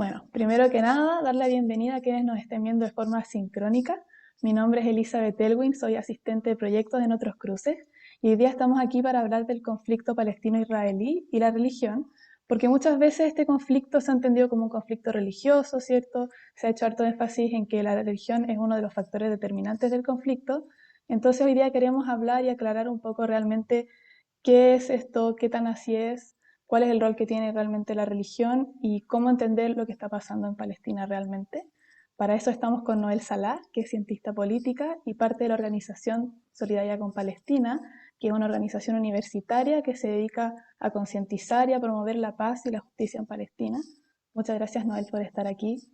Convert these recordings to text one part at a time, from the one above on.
Bueno, primero que nada, dar la bienvenida a quienes nos estén viendo de forma sincrónica. Mi nombre es Elizabeth Elwin, soy asistente de proyectos en Otros Cruces y hoy día estamos aquí para hablar del conflicto palestino-israelí y la religión, porque muchas veces este conflicto se ha entendido como un conflicto religioso, ¿cierto? Se ha hecho harto énfasis en que la religión es uno de los factores determinantes del conflicto. Entonces hoy día queremos hablar y aclarar un poco realmente qué es esto, qué tan así es, cuál es el rol que tiene realmente la religión y cómo entender lo que está pasando en Palestina realmente. Para eso estamos con Noel Salah, que es cientista política y parte de la organización Solidaria con Palestina, que es una organización universitaria que se dedica a concientizar y a promover la paz y la justicia en Palestina. Muchas gracias, Noel, por estar aquí.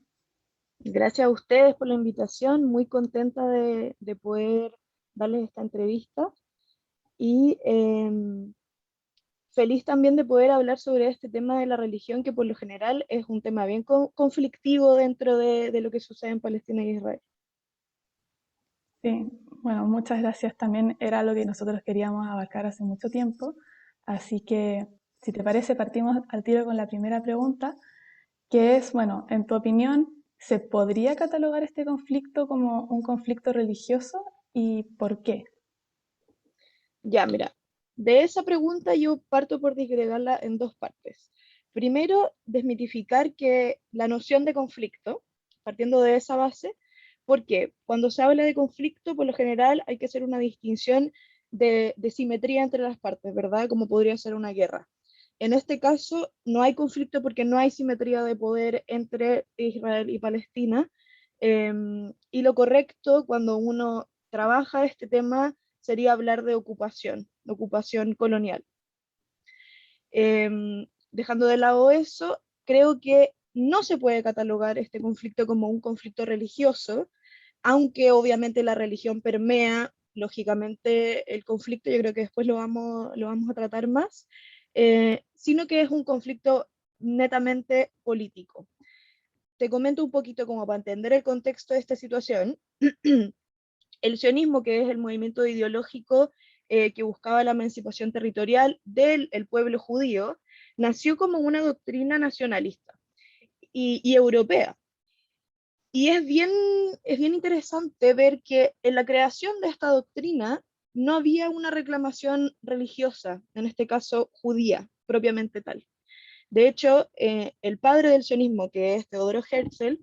Gracias a ustedes por la invitación, muy contenta de poder darles esta entrevista y feliz también de poder hablar sobre este tema de la religión, que por lo general es un tema bien conflictivo dentro de lo que sucede en Palestina y Israel. Sí, bueno, muchas gracias. También era lo que nosotros queríamos abarcar hace mucho tiempo. Así que, si te parece, partimos al tiro con la primera pregunta, que es, bueno, en tu opinión, ¿se podría catalogar este conflicto como un conflicto religioso y por qué? Ya, mira, de esa pregunta yo parto por disgregarla en dos partes. Primero, desmitificar que la noción de conflicto, partiendo de esa base, porque cuando se habla de conflicto, por lo general hay que hacer una distinción de simetría entre las partes, ¿verdad? Como podría ser una guerra. En este caso, no hay conflicto porque no hay simetría de poder entre Israel y Palestina. Y lo correcto cuando uno trabaja este tema sería hablar de ocupación colonial. Dejando de lado eso, creo que no se puede catalogar este conflicto como un conflicto religioso, aunque obviamente la religión permea lógicamente el conflicto, yo creo que después lo vamos a tratar más, sino que es un conflicto netamente político. Te comento un poquito como para entender el contexto de esta situación. El sionismo, que es el movimiento ideológico que buscaba la emancipación territorial del el pueblo judío, nació como una doctrina nacionalista y europea. Y es bien interesante ver que en la creación de esta doctrina no había una reclamación religiosa, en este caso judía, propiamente tal. De hecho, el padre del sionismo, que es Teodoro Herzl,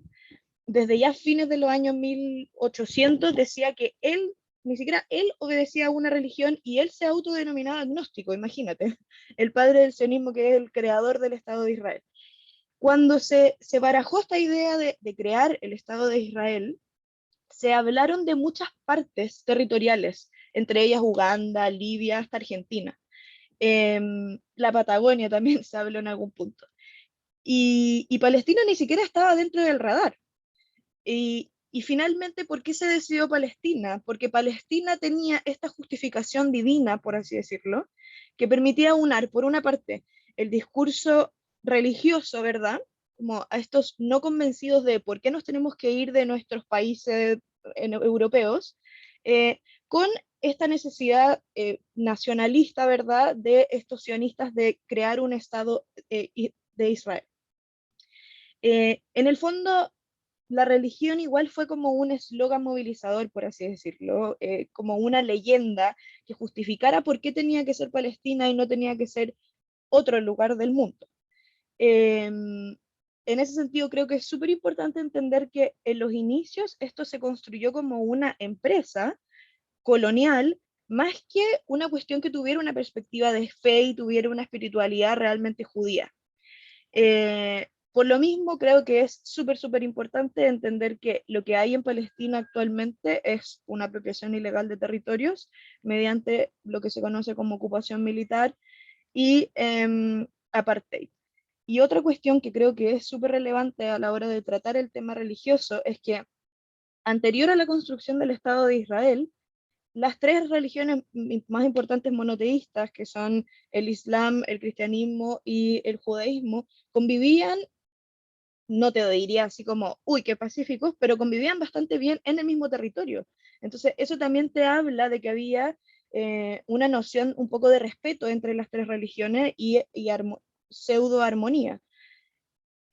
desde ya fines de los años 1800 decía que él, ni siquiera él obedecía a una religión y él se autodenominaba agnóstico, imagínate, el padre del sionismo que es el creador del Estado de Israel. Cuando se barajó esta idea de crear el Estado de Israel, se hablaron de muchas partes territoriales, entre ellas Uganda, Libia, hasta Argentina. La Patagonia también se habló en algún punto. Y Palestina ni siquiera estaba dentro del radar. Y finalmente, ¿por qué se decidió Palestina? Porque Palestina tenía esta justificación divina, por así decirlo, que permitía unar, por una parte, el discurso religioso, ¿verdad? Como a estos no convencidos de por qué nos tenemos que ir de nuestros países europeos, con esta necesidad nacionalista, ¿verdad?, de estos sionistas de crear un Estado de Israel. En el fondo, la religión igual fue como un eslogan movilizador, por así decirlo, como una leyenda que justificara por qué tenía que ser Palestina y no tenía que ser otro lugar del mundo. En ese sentido, creo que es súper importante entender que en los inicios esto se construyó como una empresa colonial, más que una cuestión que tuviera una perspectiva de fe y tuviera una espiritualidad realmente judía. Por lo mismo, creo que es súper, súper importante entender que lo que hay en Palestina actualmente es una apropiación ilegal de territorios mediante lo que se conoce como ocupación militar y apartheid. Y otra cuestión que creo que es súper relevante a la hora de tratar el tema religioso es que anterior a la construcción del Estado de Israel, las tres religiones más importantes monoteístas, que son el Islam, el cristianismo y el judaísmo, convivían, no te diría así como, uy, qué pacíficos, pero convivían bastante bien en el mismo territorio. Entonces, eso también te habla de que había una noción un poco de respeto entre las tres religiones y pseudo armonía.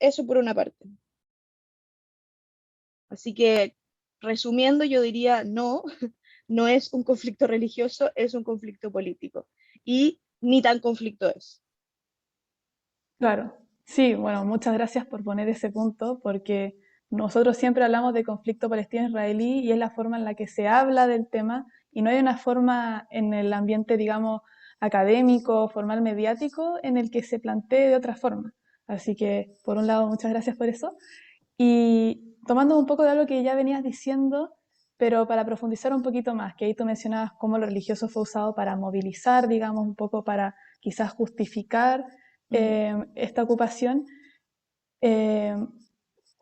Eso por una parte. Así que, resumiendo, yo diría no, no es un conflicto religioso, es un conflicto político. Y ni tan conflicto es. Claro, sí, bueno, muchas gracias por poner ese punto, porque nosotros siempre hablamos de conflicto palestino-israelí y es la forma en la que se habla del tema y no hay una forma en el ambiente, digamos, académico, formal, mediático, en el que se plantee de otra forma. Así que, por un lado, muchas gracias por eso. Y tomando un poco de algo que ya venías diciendo, pero para profundizar un poquito más, que ahí tú mencionabas cómo lo religioso fue usado para movilizar, digamos, un poco para quizás justificar Ujú. esta ocupación, eh,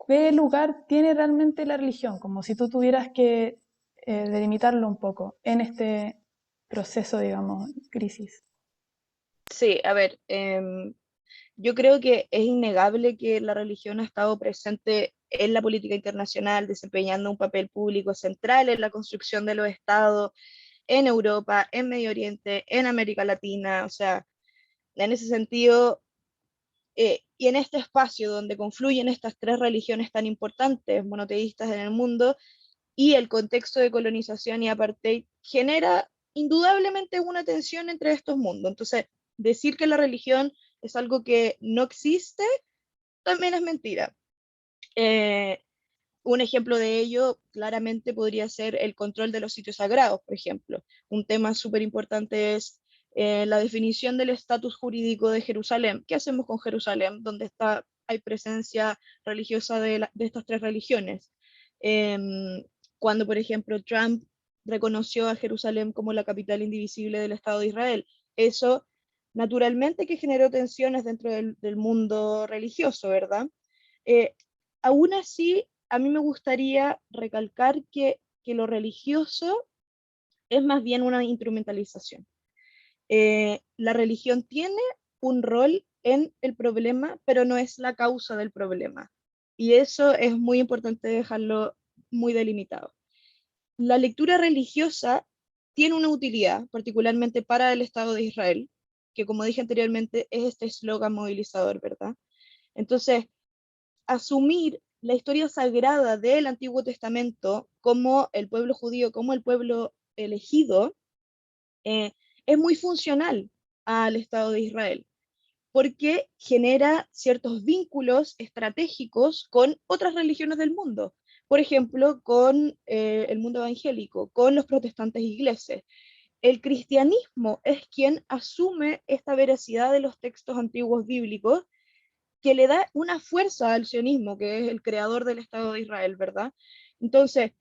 ¿qué lugar tiene realmente la religión? Como si tú tuvieras que delimitarlo un poco en este proceso, digamos, crisis. Sí, a ver, yo creo que es innegable que la religión ha estado presente en la política internacional, desempeñando un papel público central en la construcción de los estados en Europa, en Medio Oriente, en América Latina. O sea, en ese sentido, y en este espacio donde confluyen estas tres religiones tan importantes, monoteístas en el mundo, y el contexto de colonización y apartheid genera indudablemente una tensión entre estos mundos. Entonces, decir que la religión es algo que no existe también es mentira. Eh, un ejemplo de ello claramente podría ser el control de los sitios sagrados, por ejemplo. Un tema súper importante es la definición del estatus jurídico de Jerusalén. ¿Qué hacemos con Jerusalén, donde hay presencia religiosa de estas tres religiones? Cuando, por ejemplo, Trump reconoció a Jerusalén como la capital indivisible del Estado de Israel. Eso, naturalmente, que generó tensiones dentro del mundo religioso, ¿verdad? Eh, Aún así, a mí me gustaría recalcar que lo religioso es más bien una instrumentalización. La religión tiene un rol en el problema, pero no es la causa del problema. Y eso es muy importante dejarlo muy delimitado. La lectura religiosa tiene una utilidad, particularmente para el Estado de Israel, que como dije anteriormente es este eslogan movilizador, ¿verdad? Entonces, asumir la historia sagrada del Antiguo Testamento como el pueblo judío, como el pueblo elegido, eh, es muy funcional al Estado de Israel, porque genera ciertos vínculos estratégicos con otras religiones del mundo. Por ejemplo, con el mundo evangélico, con los protestantes ingleses. El cristianismo es quien asume esta veracidad de los textos antiguos bíblicos que le da una fuerza al sionismo, que es el creador del Estado de Israel, ¿verdad? Entonces,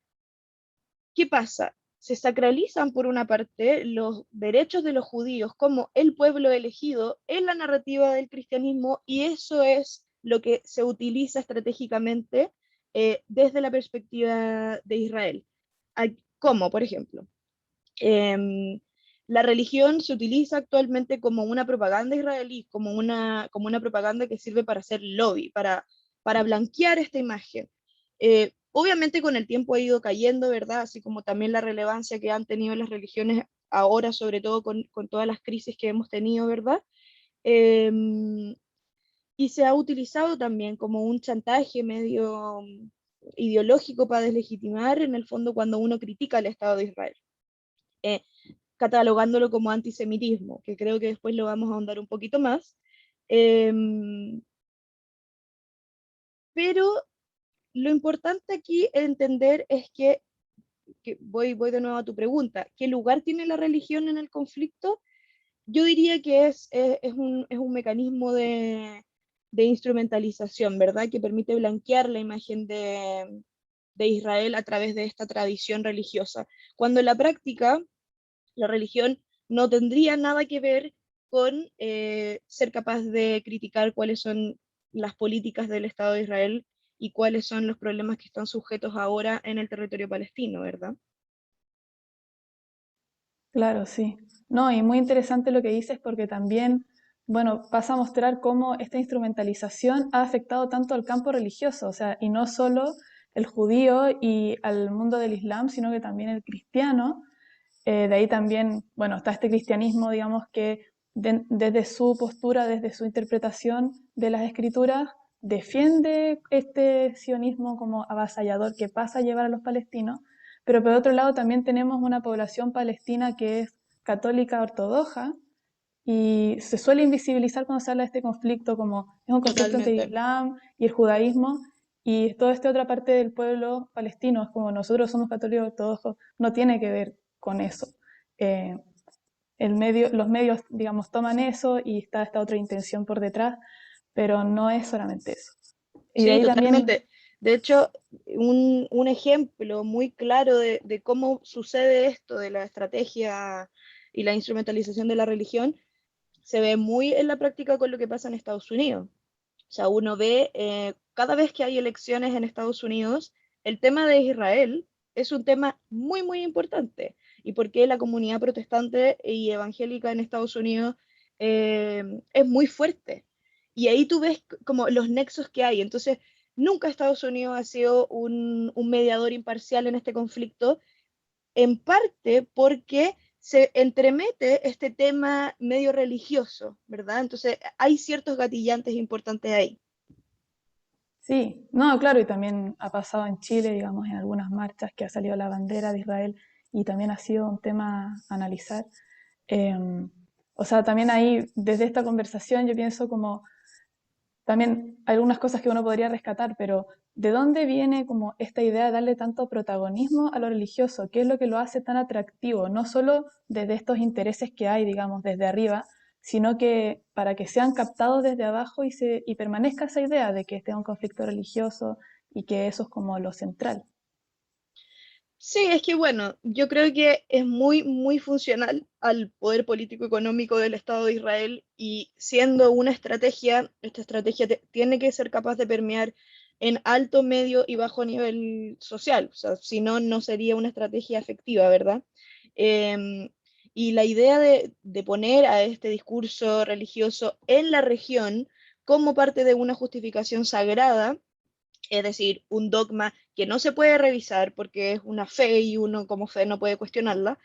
¿qué pasa? Se sacralizan por una parte los derechos de los judíos como el pueblo elegido en la narrativa del cristianismo y eso es lo que se utiliza estratégicamente desde la perspectiva de Israel. Como, por ejemplo, eh, la religión se utiliza actualmente como una propaganda israelí, como una propaganda que sirve para hacer lobby, para blanquear esta imagen. Obviamente con el tiempo ha ido cayendo, ¿verdad? Así como también la relevancia que han tenido las religiones ahora, sobre todo con todas las crisis que hemos tenido, ¿verdad? Eh, y se ha utilizado también como un chantaje medio ideológico para deslegitimar en el fondo cuando uno critica al Estado de Israel. Eh, Catalogándolo como antisemitismo, que creo que después lo vamos a ahondar un poquito más. Eh, pero lo importante aquí entender es que voy de nuevo a tu pregunta, ¿qué lugar tiene la religión en el conflicto? Yo diría que es un mecanismo de instrumentalización, ¿verdad? Que permite blanquear la imagen de Israel a través de esta tradición religiosa, cuando en la práctica la religión no tendría nada que ver con ser capaz de criticar cuáles son las políticas del Estado de Israel y cuáles son los problemas que están sujetos ahora en el territorio palestino, ¿verdad? Claro, sí. No, y muy interesante lo que dices porque también, bueno, pasa a mostrar cómo esta instrumentalización ha afectado tanto al campo religioso, o sea, y no solo el judío y al mundo del Islam, sino que también el cristiano. De ahí también, bueno, está este cristianismo, digamos, que desde su postura, desde su interpretación de las escrituras, defiende este sionismo como avasallador que pasa a llevar a los palestinos, pero por otro lado también tenemos una población palestina que es católica ortodoxa y se suele invisibilizar cuando se habla de este conflicto como es un conflicto entre el Totalmente. Islam y el judaísmo y toda esta otra parte del pueblo palestino, es como nosotros somos católicos ortodoxos, no tiene que ver con eso. Eh, los medios, digamos, toman eso y está esta otra intención por detrás, pero no es solamente eso. Y de Sí, ahí también, totalmente. De hecho, un ejemplo muy claro de cómo sucede esto de la estrategia y la instrumentalización de la religión se ve muy en la práctica con lo que pasa en Estados Unidos. O sea, uno ve cada vez que hay elecciones en Estados Unidos, el tema de Israel es un tema muy, muy importante. Y porque la comunidad protestante y evangélica en Estados Unidos es muy fuerte. Y ahí tú ves como los nexos que hay. Entonces, nunca Estados Unidos ha sido un mediador imparcial en este conflicto, en parte porque se entremete este tema medio religioso, ¿verdad? Entonces, hay ciertos gatillantes importantes ahí. sí, no, claro, y también ha pasado en Chile, digamos, en algunas marchas que ha salido la bandera de Israel y también ha sido un tema a analizar. Eh, o sea, también ahí, desde esta conversación, yo pienso como también hay algunas cosas que uno podría rescatar, pero ¿de dónde viene como esta idea de darle tanto protagonismo a lo religioso? ¿Qué es lo que lo hace tan atractivo? No solo desde estos intereses que hay, digamos, desde arriba, sino que para que sean captados desde abajo y permanezca esa idea de que este es un conflicto religioso y que eso es como lo central. Sí, es que bueno, yo creo que es muy, muy funcional al poder político económico del Estado de Israel y siendo una estrategia, esta estrategia tiene que ser capaz de permear en alto, medio y bajo nivel social. O sea, si no, no sería una estrategia efectiva, ¿verdad? Em, y la idea de poner a este discurso religioso en la región como parte de una justificación sagrada, es decir, un dogma que no se puede revisar porque es una fe y uno como fe no puede cuestionarla,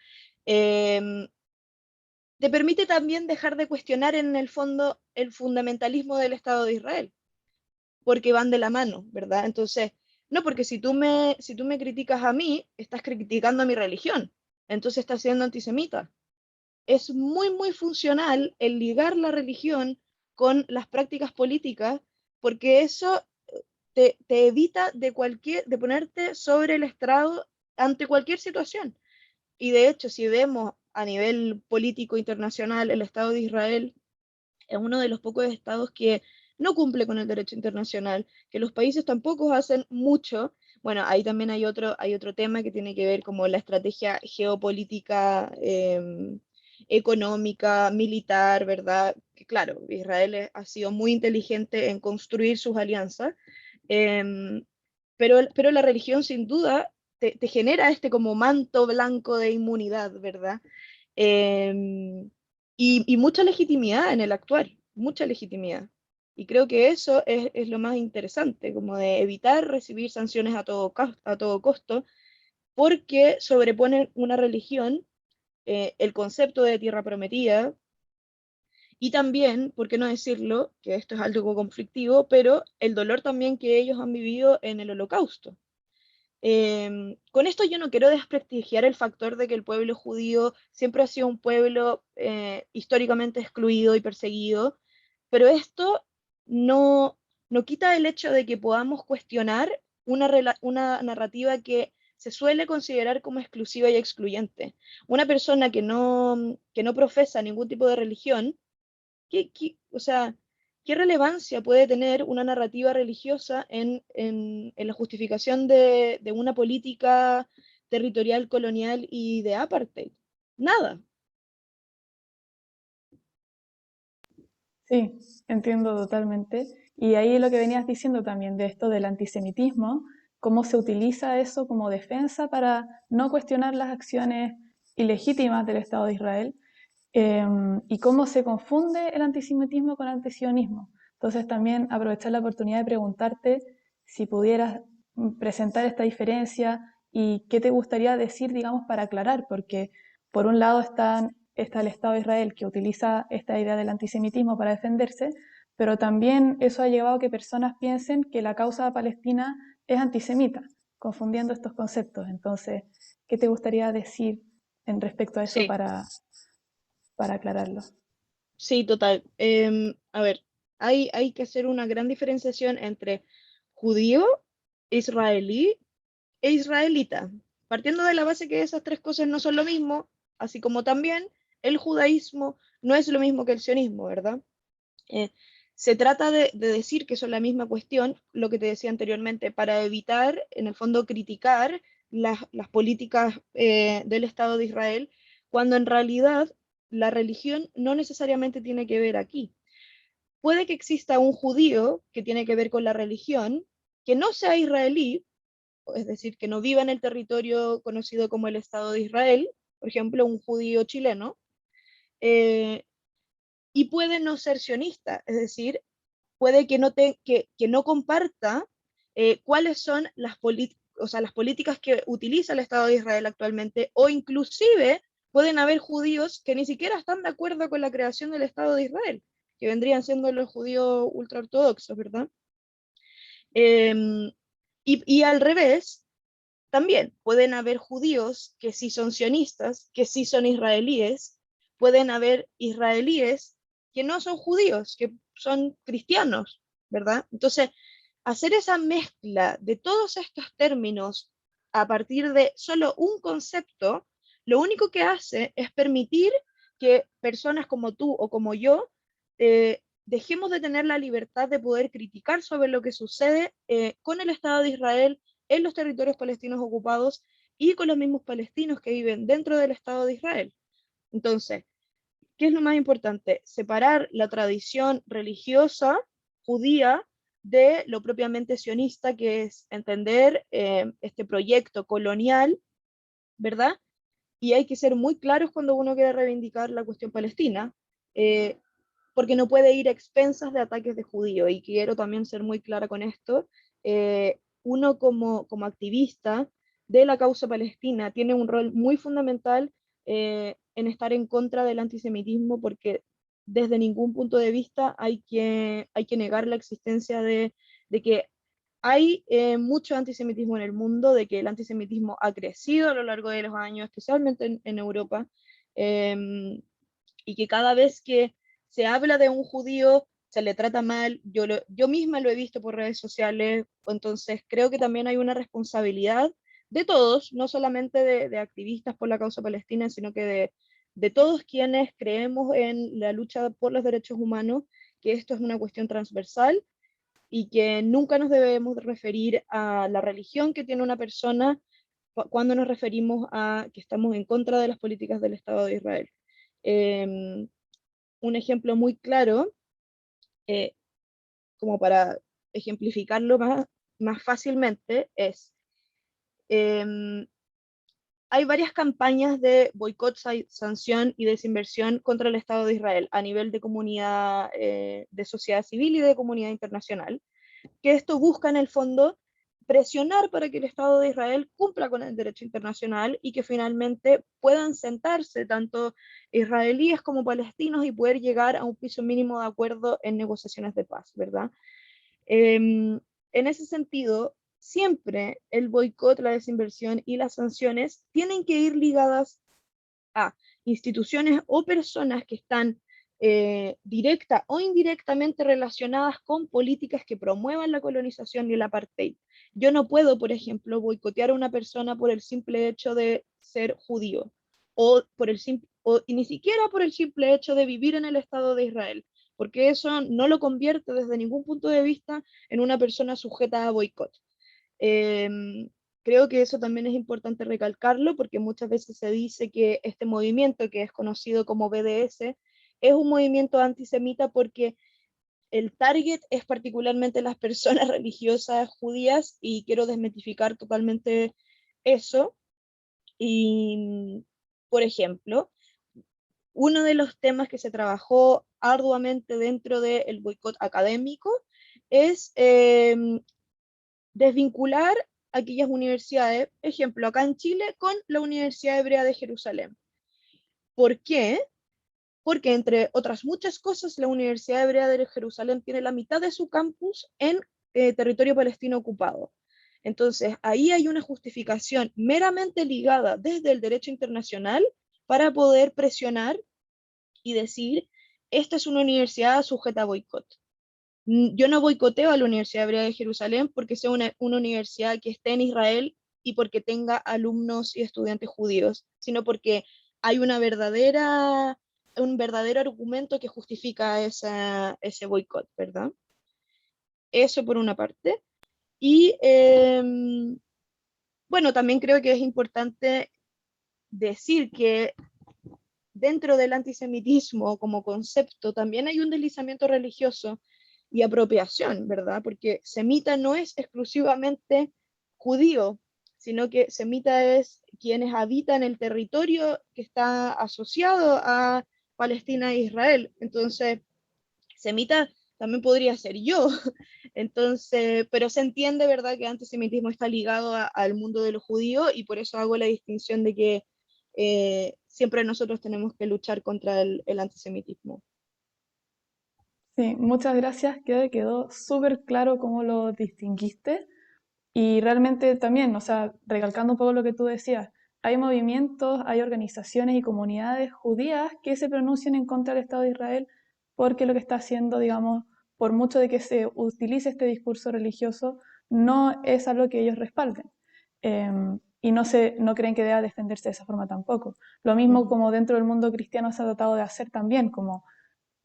eh, te permite también dejar de cuestionar en el fondo el fundamentalismo del Estado de Israel, porque van de la mano, ¿verdad? Entonces, no, porque si tú me criticas a mí, estás criticando a mi religión, entonces estás siendo antisemita. Es muy, muy funcional el ligar la religión con las prácticas políticas, porque eso te evita de ponerte sobre el estrado ante cualquier situación. Y de hecho, si vemos a nivel político internacional, el Estado de Israel es uno de los pocos estados que no cumple con el derecho internacional, que los países tampoco hacen mucho. Bueno, ahí también hay otro tema que tiene que ver como la estrategia geopolítica, económica, militar, ¿verdad? Que claro, Israel ha sido muy inteligente en construir sus alianzas, em, pero la religión sin duda te genera este como manto blanco de inmunidad, ¿verdad? Em, y mucha legitimidad en el actuar, mucha legitimidad. Y creo que eso es lo más interesante, como de evitar recibir sanciones a todo costo, porque sobreponen una religión, el concepto de tierra prometida, y también, por qué no decirlo, que esto es algo conflictivo, pero el dolor también que ellos han vivido en el Holocausto. Con esto yo no quiero desprestigiar el factor de que el pueblo judío siempre ha sido un pueblo históricamente excluido y perseguido, pero esto no, no quita el hecho de que podamos cuestionar una narrativa que se suele considerar como exclusiva y excluyente. Una persona que no profesa ningún tipo de religión, o sea, ¿qué relevancia puede tener una narrativa religiosa en la justificación de una política territorial, colonial y de apartheid? Nada. Sí, entiendo totalmente. Y ahí lo que venías diciendo también de esto del antisemitismo, cómo se utiliza eso como defensa para no cuestionar las acciones ilegítimas del Estado de Israel, y cómo se confunde el antisemitismo con el antisionismo. Entonces también aprovechar la oportunidad de preguntarte si pudieras presentar esta diferencia y qué te gustaría decir, digamos, para aclarar, porque por un lado está el Estado de Israel que utiliza esta idea del antisemitismo para defenderse, pero también eso ha llevado a que personas piensen que la causa palestina es antisemita, confundiendo estos conceptos. Entonces, ¿qué te gustaría decir en respecto a eso Sí, para aclararlo? sí, total. A ver, hay que hacer una gran diferenciación entre judío, israelí e israelita, partiendo de la base que esas tres cosas no son lo mismo, así como también el judaísmo no es lo mismo que el sionismo, ¿verdad? Eh, Se trata de decir que son la misma cuestión, lo que te decía anteriormente, para evitar, en el fondo, criticar las políticas del Estado de Israel, cuando en realidad la religión no necesariamente tiene que ver aquí. Puede que exista un judío que tiene que ver con la religión, que no sea israelí, es decir, que no viva en el territorio conocido como el Estado de Israel, por ejemplo, un judío chileno, eh, y puede no ser sionista, es decir, puede que no comparta cuáles son o sea, las políticas que utiliza el Estado de Israel actualmente, o inclusive pueden haber judíos que ni siquiera están de acuerdo con la creación del Estado de Israel, que vendrían siendo los judíos ultraortodoxos, ¿verdad? Eh, y al revés, también pueden haber judíos que sí son sionistas, que sí son israelíes, pueden haber israelíes que no son judíos, que son cristianos, ¿verdad? Entonces, hacer esa mezcla de todos estos términos a partir de solo un concepto, lo único que hace es permitir que personas como tú o como yo dejemos de tener la libertad de poder criticar sobre lo que sucede con el Estado de Israel en los territorios palestinos ocupados y con los mismos palestinos que viven dentro del Estado de Israel. Entonces, ¿qué es lo más importante? Separar la tradición religiosa judía de lo propiamente sionista, que es entender este proyecto colonial, ¿verdad? Y hay que ser muy claros cuando uno quiere reivindicar la cuestión palestina, eh, porque no puede ir a expensas de ataques de judíos. Y quiero también ser muy clara con esto. Uno como activista de la causa palestina tiene un rol muy fundamental en estar en contra del antisemitismo, porque desde ningún punto de vista hay que negar la existencia de que hay mucho antisemitismo en el mundo, de que el antisemitismo ha crecido a lo largo de los años, especialmente en Europa, eh, y que cada vez que se habla de un judío se le trata mal. Yo misma lo he visto por redes sociales, entonces creo que también hay una responsabilidad de todos, no solamente de activistas por la causa palestina, sino que de todos quienes creemos en la lucha por los derechos humanos, que esto es una cuestión transversal y que nunca nos debemos referir a la religión que tiene una persona cuando nos referimos a que estamos en contra de las políticas del Estado de Israel. Eh, un ejemplo muy claro, eh, como para ejemplificarlo más fácilmente, es, eh, hay varias campañas de boicot, sanción y desinversión contra el Estado de Israel a nivel de comunidad, de sociedad civil y de comunidad internacional, que esto busca en el fondo presionar para que el Estado de Israel cumpla con el derecho internacional y que finalmente puedan sentarse tanto israelíes como palestinos y poder llegar a un piso mínimo de acuerdo en negociaciones de paz, ¿verdad? En ese sentido, siempre el boicot, la desinversión y las sanciones tienen que ir ligadas a instituciones o personas que están directa o indirectamente relacionadas con políticas que promuevan la colonización y el apartheid. Yo no puedo, por ejemplo, boicotear a una persona por el simple hecho de ser judío y ni siquiera por el simple hecho de vivir en el Estado de Israel, porque eso no lo convierte desde ningún punto de vista en una persona sujeta a boicot. Eh, Creo que eso también es importante recalcarlo porque muchas veces se dice que este movimiento, que es conocido como BDS, es un movimiento antisemita porque el target es particularmente las personas religiosas judías y quiero desmitificar totalmente eso. Y, por ejemplo, uno de los temas que se trabajó arduamente dentro del boicot académico es desvincular aquellas universidades, ejemplo, acá en Chile, con la Universidad Hebrea de Jerusalén. ¿Por qué? porque entre otras muchas cosas, la Universidad Hebrea de Jerusalén tiene la mitad de su campus en territorio palestino ocupado. Entonces, ahí hay una justificación meramente ligada desde el derecho internacional para poder presionar y decir, esta es una universidad sujeta a boicot. Yo no boicoteo a la Universidad Hebrea de Jerusalén porque sea una universidad que esté en Israel y porque tenga alumnos y estudiantes judíos, sino porque hay un verdadero argumento que justifica ese boicot, ¿verdad? Eso por una parte. Y bueno, también creo que es importante decir que dentro del antisemitismo como concepto también hay un deslizamiento religioso y apropiación, ¿verdad? Porque semita no es exclusivamente judío, sino que semita es quienes habitan el territorio que está asociado a Palestina e Israel. Entonces, semita también podría ser yo. Entonces, pero se entiende, ¿verdad?, que antisemitismo está ligado al mundo de los judíos y por eso hago la distinción de que siempre nosotros tenemos que luchar contra el antisemitismo. Sí, muchas gracias. Quedó súper claro cómo lo distinguiste. Y realmente también, o sea, recalcando un poco lo que tú decías, hay movimientos, hay organizaciones y comunidades judías que se pronuncian en contra del Estado de Israel porque lo que está haciendo, digamos, por mucho de que se utilice este discurso religioso, no es algo que ellos respalden. Y no creen que deba defenderse de esa forma tampoco. Lo mismo Ujú, como dentro del mundo cristiano se ha tratado de hacer también, como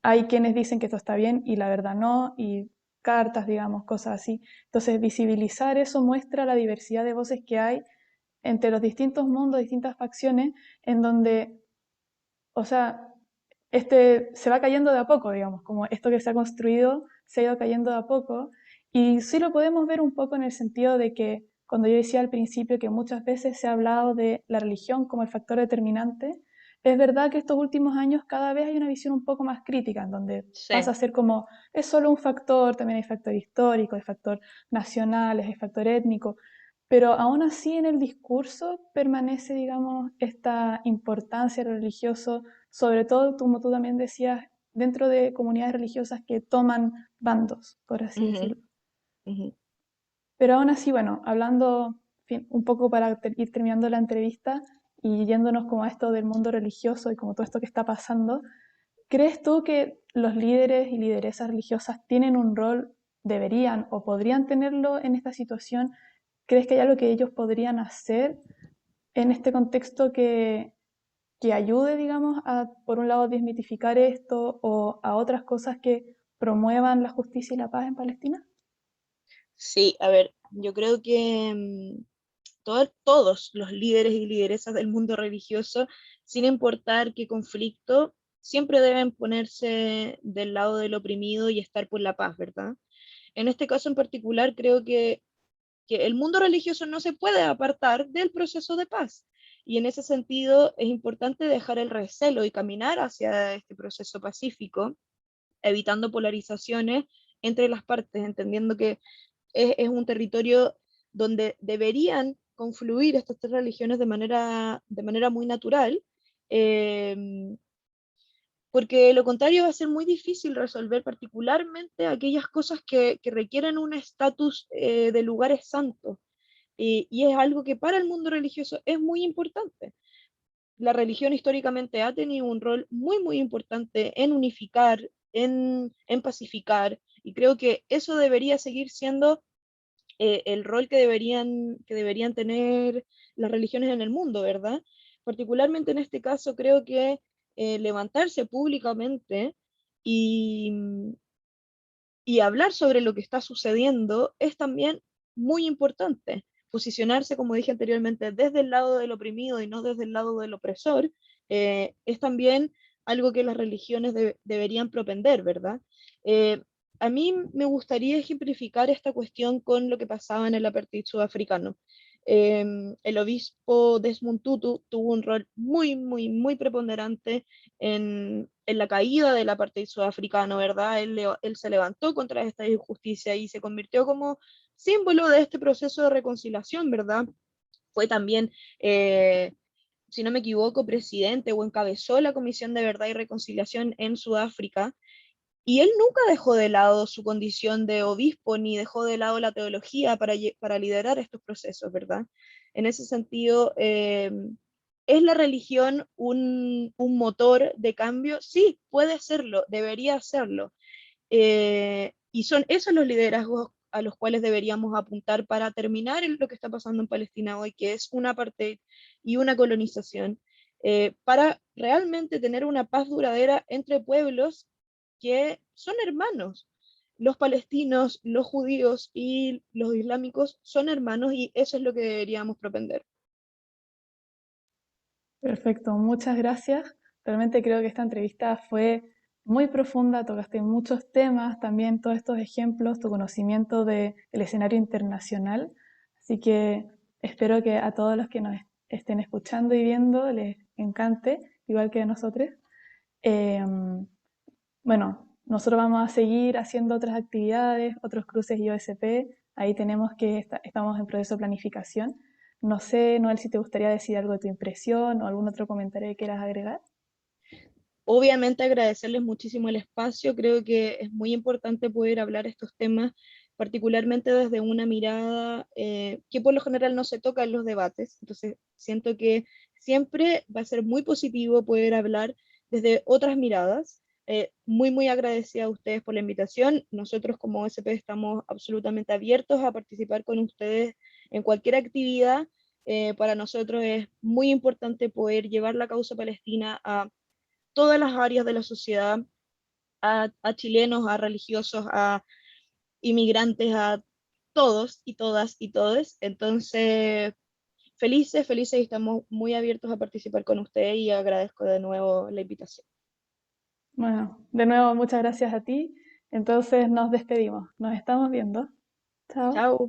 hay quienes dicen que esto está bien y la verdad no, y cartas, digamos, cosas así. Entonces, visibilizar eso muestra la diversidad de voces que hay entre los distintos mundos, distintas facciones, en donde, o sea, se va cayendo de a poco, digamos, como esto que se ha construido se ha ido cayendo de a poco, y sí lo podemos ver un poco en el sentido de que, cuando yo decía al principio que muchas veces se ha hablado de la religión como el factor determinante, es verdad que estos últimos años cada vez hay una visión un poco más crítica, en donde pasa sí. a ser como, es solo un factor, también hay factor histórico, hay factor nacional, hay factor étnico, pero aún así en el discurso permanece, digamos, esta importancia religiosa, sobre todo, como tú también decías, dentro de comunidades religiosas que toman bandos, por así Ujú, decirlo. ujú. Pero aún así, bueno, hablando un poco para ir terminando la entrevista y yéndonos como a esto del mundo religioso y como todo esto que está pasando, ¿crees tú que los líderes y lideresas religiosas tienen un rol, deberían o podrían tenerlo en esta situación? ¿Crees que hay algo que ellos podrían hacer en este contexto que ayude, digamos, a, por un lado, desmitificar esto o a otras cosas que promuevan la justicia y la paz en Palestina? Sí, a ver, yo creo que todos los líderes y lideresas del mundo religioso, sin importar qué conflicto, siempre deben ponerse del lado del oprimido y estar por la paz, ¿verdad? En este caso en particular, creo que el mundo religioso no se puede apartar del proceso de paz. Y en ese sentido es importante dejar el recelo y caminar hacia este proceso pacífico, evitando polarizaciones entre las partes, entendiendo que es un territorio donde deberían confluir estas tres religiones de manera muy natural, eh, porque de lo contrario va a ser muy difícil resolver particularmente aquellas cosas que requieren un estatus de lugares santos. Y es algo que para el mundo religioso es muy importante. La religión históricamente ha tenido un rol muy, muy importante en unificar, en pacificar, y creo que eso debería seguir siendo el rol que deberían tener las religiones en el mundo, ¿verdad? Particularmente en este caso, creo que levantarse públicamente y, y hablar sobre lo que está sucediendo es también muy importante. Posicionarse, como dije anteriormente, desde el lado del oprimido y no desde el lado del opresor, es también algo que las religiones deberían propender, ¿verdad? Eh, a mí me gustaría ejemplificar esta cuestión con lo que pasaba en el apartheid sudafricano. El obispo Desmond Tutu tuvo un rol muy, muy, muy preponderante en la caída del apartheid sudafricano, ¿verdad? Él se levantó contra esta injusticia y se convirtió como símbolo de este proceso de reconciliación, ¿verdad? Fue también si no me equivoco, presidente o encabezó la Comisión de Verdad y Reconciliación en Sudáfrica, y él nunca dejó de lado su condición de obispo, ni dejó de lado la teología para liderar estos procesos, ¿verdad? En ese sentido, ¿es la religión un motor de cambio? Sí, puede serlo, debería serlo. Y son esos los liderazgos a los cuales deberíamos apuntar para terminar en lo que está pasando en Palestina hoy, que es una apartheid y una colonización, para realmente tener una paz duradera entre pueblos que son hermanos. Los palestinos, los judíos y los islámicos son hermanos y eso es lo que deberíamos propender. Perfecto, muchas gracias. Realmente creo que esta entrevista fue muy profunda, tocaste muchos temas, también todos estos ejemplos, tu conocimiento del escenario internacional. Así que espero que a todos los que nos estén escuchando y viendo les encante, igual que a nosotros. Eh, bueno, nosotros vamos a seguir haciendo otras actividades, otros cruces IOSP. Ahí tenemos que estamos en proceso de planificación. No sé, Noel, si te gustaría decir algo de tu impresión o algún otro comentario que quieras agregar. Obviamente agradecerles muchísimo el espacio, creo que es muy importante poder hablar estos temas, particularmente desde una mirada que por lo general no se toca en los debates, entonces siento que siempre va a ser muy positivo poder hablar desde otras miradas. Muy agradecida a ustedes por la invitación. Nosotros como OSP estamos absolutamente abiertos a participar con ustedes en cualquier actividad. Para nosotros es muy importante poder llevar la causa palestina a todas las áreas de la sociedad, a chilenos, a religiosos, a inmigrantes, a todos y todas y todes. Entonces, felices y estamos muy abiertos a participar con ustedes y agradezco de nuevo la invitación. Bueno, de nuevo, muchas gracias a ti. Entonces nos despedimos. Nos estamos viendo. Chao. Chao.